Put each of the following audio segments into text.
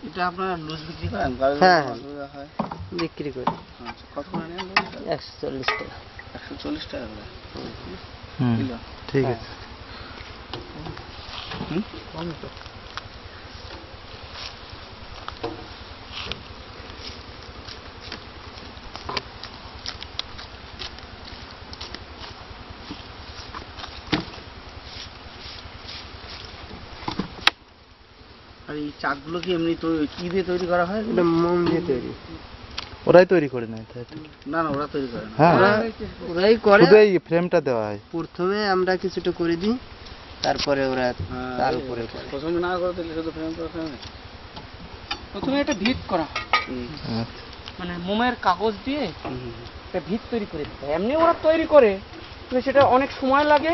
এটা আপনারা লুজ বিক্রি করেন? হ্যাঁ অসুবিধা হয় বিক্রি করি। আচ্ছা, কত করে নেন? 140 টাকা। 140 টাকা করে কিলো। ঠিক আছে। আর এই চাকগুলো কি এমনি কি দিয়ে তৈরি করা হয়? এটা মোম দিয়ে তৈরি। ওরাই তৈরি করে নেয় তাই তো? না না, ওরা তৈরি করে না। হ্যাঁ, ওরাই করে। শুধু এই ফ্রেমটা দেওয়া হয়। প্রথমে আমরা কিছুটা করে দিই, তারপরে ওরা তার উপরে করে। প্রথমে না করে দিলে শুধু ফ্রেম করে ফ্রেমে। প্রথমে একটা ভিত করা হয়, আচ্ছা। মানে মোমের কাগজ দিয়ে একটা ভিত তৈরি করে দিতে হয়। এমনি ওরা তৈরি করে, কিন্তু সেটা অনেক সময় লাগে।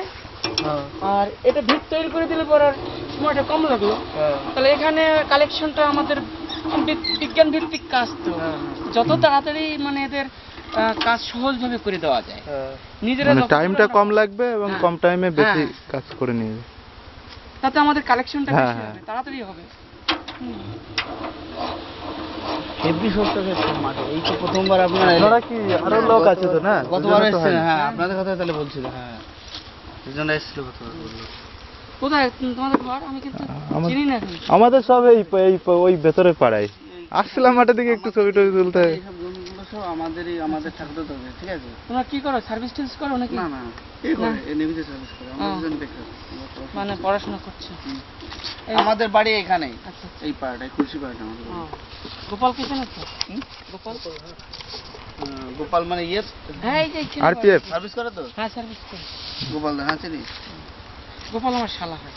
আর এটা ভিত তৈরি করে দিলে পর আর সময়টা কম লাগলো। তাহলে এখানে কালেকশনটা আমাদের বিজ্ঞান ভিত্তিক কাজ, তো যত তাড়াতাড়ি মানে এদের কাজ সহজভাবে করে দেওয়া যায়। নিজেরা মানে যত টাইমটা করে কম লাগবে এবং হ্যাঁ। কম টাইমে বেশি হ্যাঁ। কাজ করে নিয়ে যাবে। তাতে আমাদের কালেকশনটা হ্যাঁ, বেশি হ্যাঁ। হবে, তাড়াতাড়ি হবে। হেভি সস্তা মাঠে। এই তো প্রথমবার আপনারা আপনারা কি আরো লোক আছে তো না? গতবার দুজনে তো এসেছেন? হয়নি। হ্যাঁ, আপনাদের কথা তাহলে বলছিল। হ্যাঁ, দুজনে এসেছিল গতবার। কোথায় তোমাদের ঘর? আমি কিন্তু আমার- চিনি না এখন। আমাদের সব ওই ভেতরে পাড়ায়। আসছিলাম মাঠে দিকে একটু ছবি টবি তুলতে। এইসব জমিগুলো সব আমাদের থাকতে হবে, ঠিক আছে? তোমরা কি করো, সার্ভিস টার্ভিস করো নাকি? না না, এই করে এই নেভিতে সার্ভিস করে। আমরা দুজন বেকার। মানে পড়াশোনা করছে। আমাদের বাড়ি এখানেই, আচ্ছা আচ্ছা। এই পাড়াটাই, খুশি পাড়াটা আমাদের বাড়ি। গোপাল কে চেনো তো? গোপাল? গোপাল মানে ইয়ে হ্যাঁ, এই যে RPF? সার্ভিস করে তো? হ্যাঁ, সার্ভিস করে। গোপাল দা, হ্যাঁ চিনি। গোপাল আমার শালা হয়।